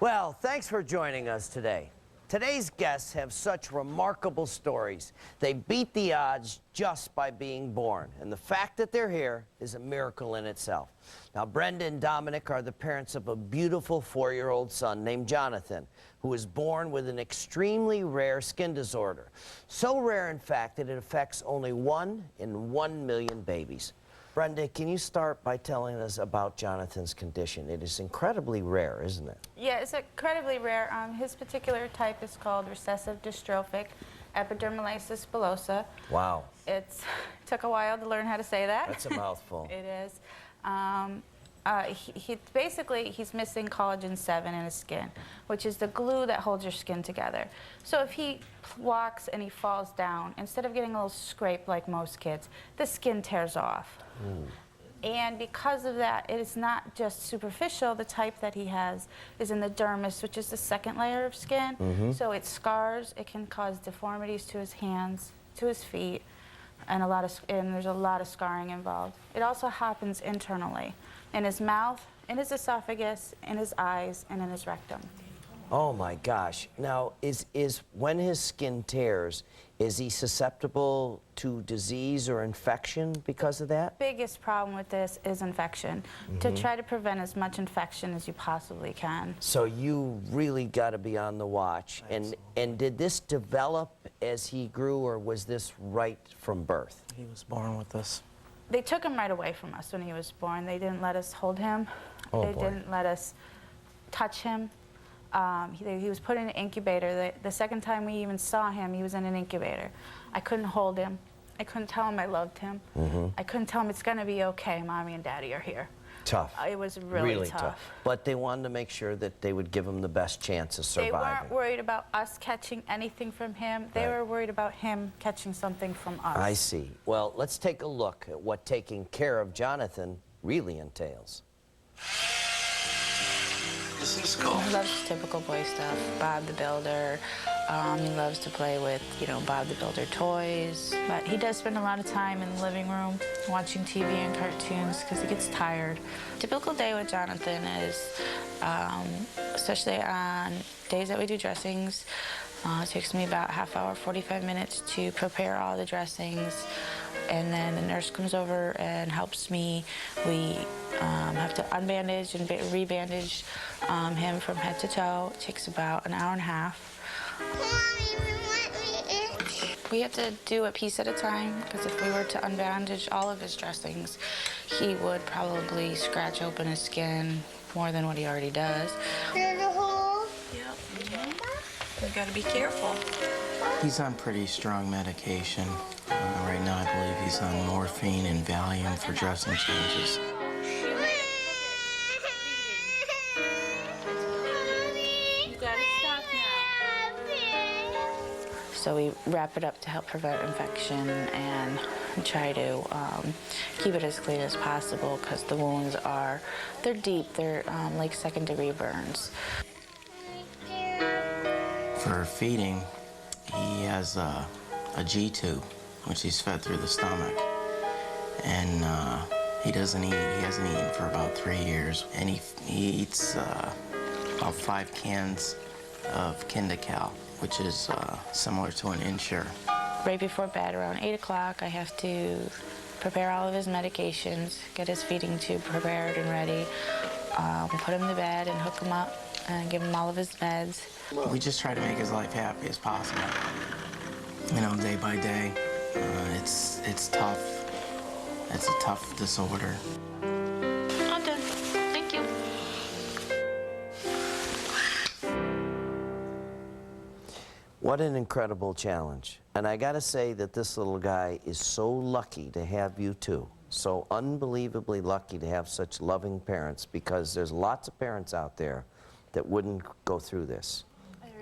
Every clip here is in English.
Well, thanks for joining us today. Today's guests have such remarkable stories. They beat the odds just by being born, and the fact that they're here is a miracle in itself. Now, Brenda and Dominic are the parents of a beautiful 4-year-old son named Jonathan, who was born with an extremely rare skin disorder. So rare, in fact, that it affects only 1 in 1 million babies. Brenda, can you start by telling us about Jonathan's condition? It is incredibly rare, isn't it? Yeah, it's incredibly rare. His particular type is called recessive dystrophic Epidermolysis Bullosa. Wow. It took a while to learn how to say that. That's a mouthful. It is. Basically, he's missing collagen 7 in his skin, which is the glue that holds your skin together. So if he walks and he falls down, instead of getting a little scrape like most kids, the skin tears off. And because of that, it is not just superficial. The type that he has is in the dermis, which is the second layer of skin. So it scars. It can cause deformities to his hands, to his feet, and there's a lot of scarring involved. It also happens internally, in his mouth, in his esophagus, in his eyes, and in his rectum. Oh my gosh. Now, when his skin tears, is he susceptible to disease or infection because of that? Biggest problem with this is infection. To try to prevent as much infection as you possibly can. So you really got to be on the watch. And did this develop as he grew, or was this right from birth? He was born with this. They took him right away from us when he was born. They didn't let us hold him. Oh, they boy. didn't let us touch him. He was put in an incubator. The second time we even saw him, he was in an incubator. I couldn't hold him. I couldn't tell him I loved him. I couldn't tell him it's going to be okay. Mommy and Daddy are here. Tough. It was really tough. But they wanted to make sure that they would give him the best chance of surviving. They weren't worried about us catching anything from him. They were worried about him catching something from us. I see. Well, let's take a look at what taking care of Jonathan really entails. He loves typical boy stuff. Bob the Builder. He loves to play with, Bob the Builder toys. But he does spend a lot of time in the living room watching TV and cartoons because he gets tired. Typical day with Jonathan is, especially on days that we do dressings, it takes me about half hour, 45 minutes to prepare all the dressings. And then the nurse comes over and helps me. We have to unbandage and rebandage him from head to toe. It takes about an hour and a half. We have to do a piece at a time, because if we were to unbandage all of his dressings, he would probably scratch open his skin more than what he already does. There's a hole. Yep. You gotta be careful. He's on pretty strong medication. Right now, I believe he's on morphine and Valium for dressing changes. You gotta stop now. So we wrap it up to help prevent infection and try to keep it as clean as possible, because the wounds they're deep. They're like second-degree burns. For feeding, he has a G-tube, which he's fed through the stomach. And he hasn't eaten for about 3 years. And he eats about 5 cans of Kindecal, which is similar to an Ensure. Right before bed, around 8 o'clock, I have to prepare all of his medications, get his feeding tube prepared and ready, put him to bed and hook him up and give him all of his meds. We just try to make his life happy as possible. Day by day. It's tough. It's a tough disorder. I'm done. Thank you. What an incredible challenge. And I gotta say that this little guy is so lucky to have you two. So unbelievably lucky to have such loving parents, because there's lots of parents out there that wouldn't go through this,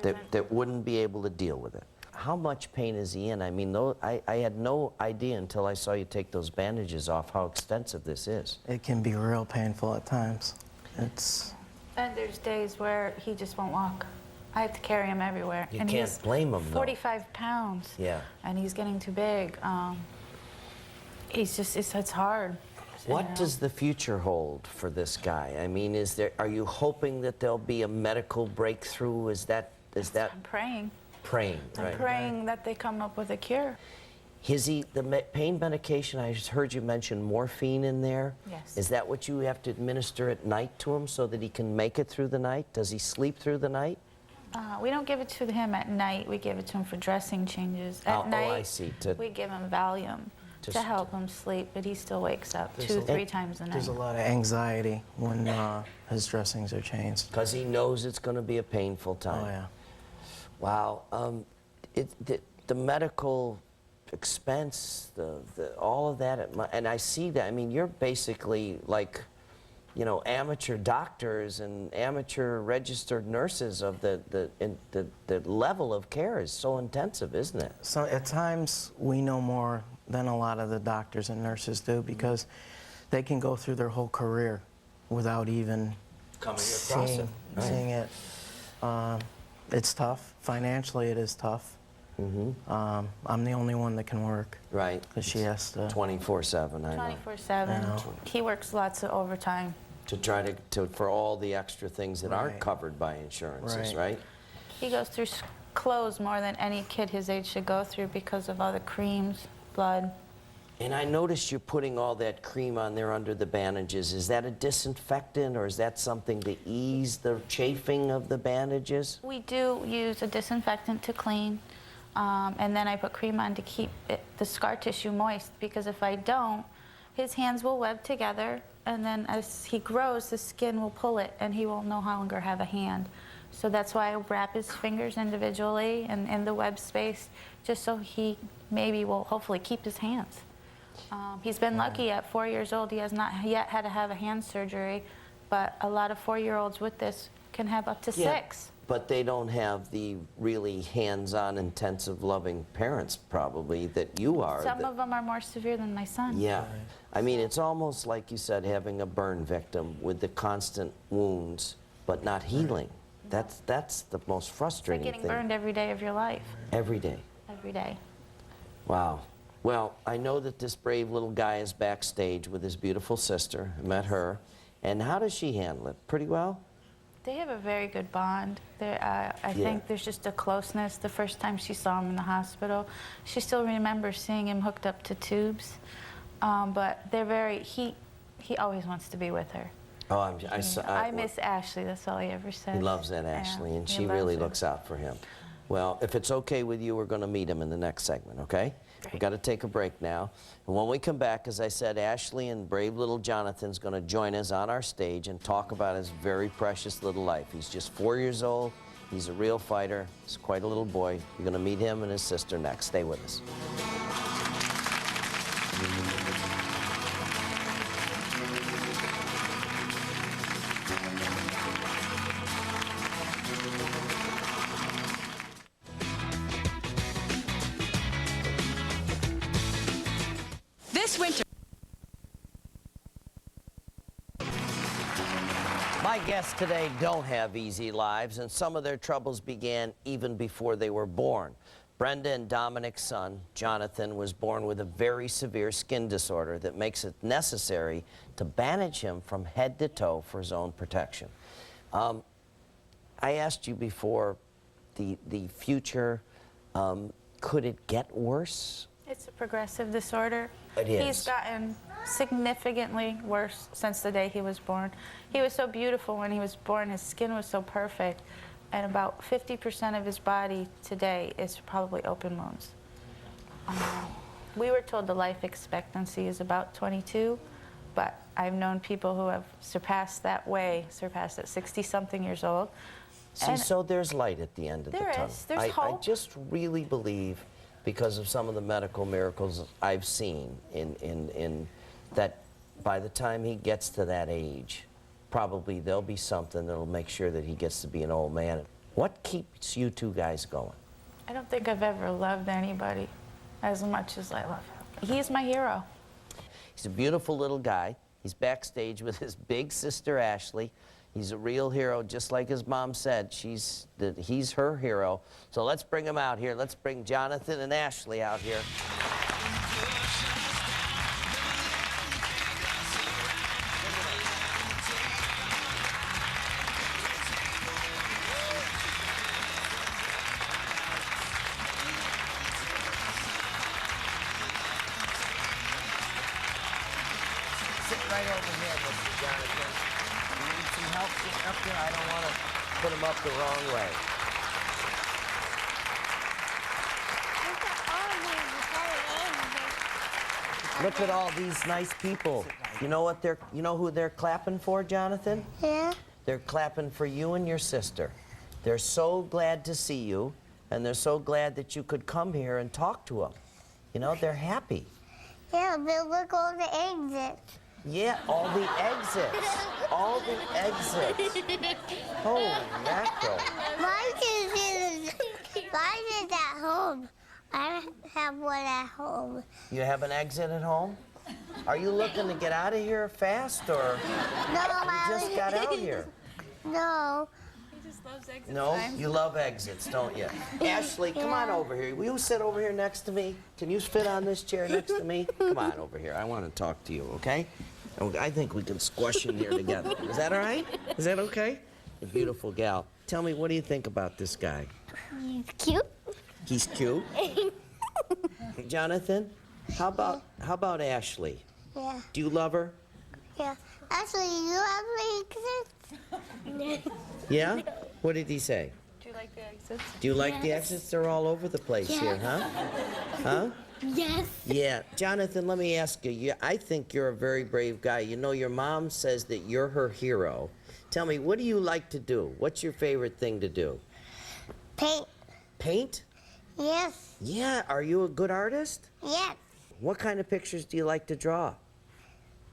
that wouldn't be able to deal with it. How much pain is he in? I mean, I had no idea until I saw you take those bandages off how extensive this is. It can be real painful at times. And there's days where he just won't walk. I have to carry him everywhere. You and can't he's blame him, though. 45 pounds. Yeah. And he's getting too big. It's hard. What does the future hold for this guy? I mean, are you hoping that there'll be a medical breakthrough? Is that I'm praying. praying, right? I'm praying that they come up with a cure. Is the pain medication, I just heard you mention morphine in there. Yes. Is that what you have to administer at night to him so that he can make it through the night? Does he sleep through the night? We don't give it to him at night. We give it to him for dressing changes. At night, I see. we give him Valium to help him sleep, but he still wakes up 2-3 times a night. There's a lot of anxiety when his dressings are changed. Because he knows it's going to be a painful time. Oh, yeah. Wow. The medical expense, all of that, and I see that. I mean, you're basically like, you know, amateur doctors and amateur registered nurses of the level of care is so intensive, isn't it? So at times we know more than a lot of the doctors and nurses do because they can go through their whole career without even seeing it. It's tough. Financially, it is tough. Mm-hmm. I'm the only one that can work. Right. Because she has to. 24/7, I know. 24/7. He works lots of overtime. To try to for all the extra things that aren't Right. covered by insurances, Right. right? He goes through clothes more than any kid his age should go through because of all the creams, blood. And I noticed you're putting all that cream on there under the bandages. Is that a disinfectant or is that something to ease the chafing of the bandages? We do use a disinfectant to clean, and then I put cream on to keep the scar tissue moist, because if I don't, his hands will web together, and then as he grows, the skin will pull it, and he will no longer have a hand. So that's why I wrap his fingers individually and in the web space, just so he maybe will hopefully keep his hands. He's been lucky at 4 years old. He has not yet had to have a hand surgery, but a lot of 4-year-olds with this can have up to 6. But they don't have the really hands-on, intensive, loving parents probably that you are. Some of them are more severe than my son. Yeah. Right. I mean, it's almost like you said, having a burn victim with the constant wounds, but not healing. That's the most frustrating it's like thing. getting burned every day of your life. Every day. Every day. Wow. Well, I know that this brave little guy is backstage with his beautiful sister. I met her. And how does she handle it? Pretty well? They have a very good bond. I think there's just a closeness. The first time she saw him in the hospital, she still remembers seeing him hooked up to tubes. But they're very, he always wants to be with her. Oh, I miss Ashley, that's all he ever says. He loves that Ashley, and he she really her. looks out for him. Well, if it's okay with you, we're going to meet him in the next segment, okay? We've got to take a break now. And when we come back, as I said, Ashley and brave little Jonathan's going to join us on our stage and talk about his very precious little life. He's just 4 years old. He's a real fighter. He's quite a little boy. You're going to meet him and his sister next. Stay with us. This winter. My guests today don't have easy lives, and some of their troubles began even before they were born. Brenda and Dominic's son, Jonathan, was born with a very severe skin disorder that makes it necessary to bandage him from head to toe for his own protection. I asked you before, the future, could it get worse? It's a progressive disorder. It is. He's gotten significantly worse since the day he was born. He was so beautiful when he was born. His skin was so perfect. And about 50% of his body today is probably open wounds. We were told the life expectancy is about 22, but I've known people who have surpassed that surpassed at 60-something years old. See, so there's light at the end of the tunnel. There is. There's I hope. just really believe, because of some of the medical miracles I've seen, in that by the time he gets to that age, probably there'll be something that'll make sure that he gets to be an old man. What keeps you two guys going? I don't think I've ever loved anybody as much as I love him. He's my hero. He's a beautiful little guy. He's backstage with his big sister, Ashley. He's a real hero, just like his mom said. He's her hero. So let's bring him out here. Let's bring Jonathan and Ashley out here. right over here, Mr. Jonathan. You need some help getting up there? I don't want to put him up the wrong way. Look at all these nice people. You know what you know who they're clapping for, Jonathan? Yeah. They're clapping for you and your sister. They're so glad to see you, and they're so glad that you could come here and talk to them. You know, they're happy. Yeah, but look all the exits. Yeah, all the exits. All the exits. Holy mackerel. Mine is at home. I don't have one at home. You have an exit at home? Are you looking to get out of here fast, or No, you just got out here? No. No, you love exits, don't you? Ashley, come on over here. Will you sit over here next to me? Can you fit on this chair next to me? Come on over here. I want to talk to you, okay? I think we can squash in here together. Is that all right? Is that okay? A beautiful gal. Tell me, what do you think about this guy? He's cute. He's cute. Jonathan, how about Ashley? Yeah. Do you love her? Yeah. Actually, you have exits? Yeah? What did he say? Do you like the exits? Do you like the exits? They're all over the place here, huh? Huh? Yes. Yeah. Jonathan, let me ask you, I think you're a very brave guy. You know, your mom says that you're her hero. Tell me, what do you like to do? What's your favorite thing to do? Paint. Paint? Yes. Yeah. Are you a good artist? Yes. What kind of pictures do you like to draw?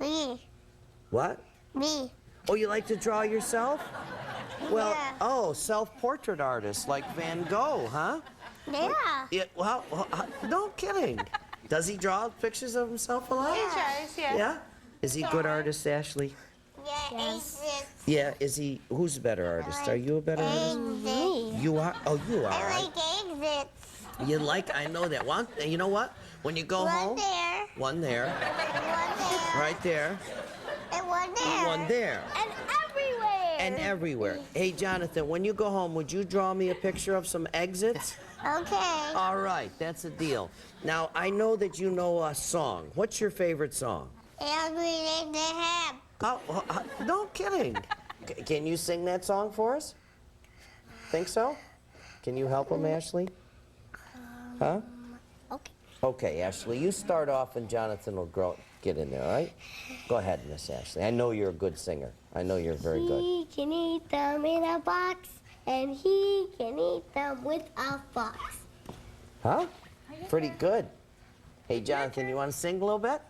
Me. What? Me. Oh, you like to draw yourself? Well, Yeah. oh, self-portrait artist like Van Gogh, huh? Yeah. Yeah, well, no kidding. Does he draw pictures of himself a lot? He tries, yeah. Yeah? Is he a good artist, Ashley? Yeah, exits. Yeah, is he, who's a better artist? Are you a better artist? Me. You are? Oh, you are, I right? like exits. You like, I know that. One, you know what? When you go One home, there. one there, One there. right there, And one there. one there, And everywhere. and everywhere. Hey, Jonathan, when you go home, would you draw me a picture of some exits? Okay. All right, that's a deal. Now, I know that you know a song. What's your favorite song? Every day they have. Oh, no kidding. Can you sing that song for us? Think so? Can you help him, Ashley? Huh? Okay. Okay, Ashley, you start off and Jonathan will get in there, all right? Go ahead, Miss Ashley. I know you're a good singer. I know you're very good. He can eat them in a box, and he can eat them with a fox. Huh? Pretty good. Hey, Jonathan, you want to sing a little bit?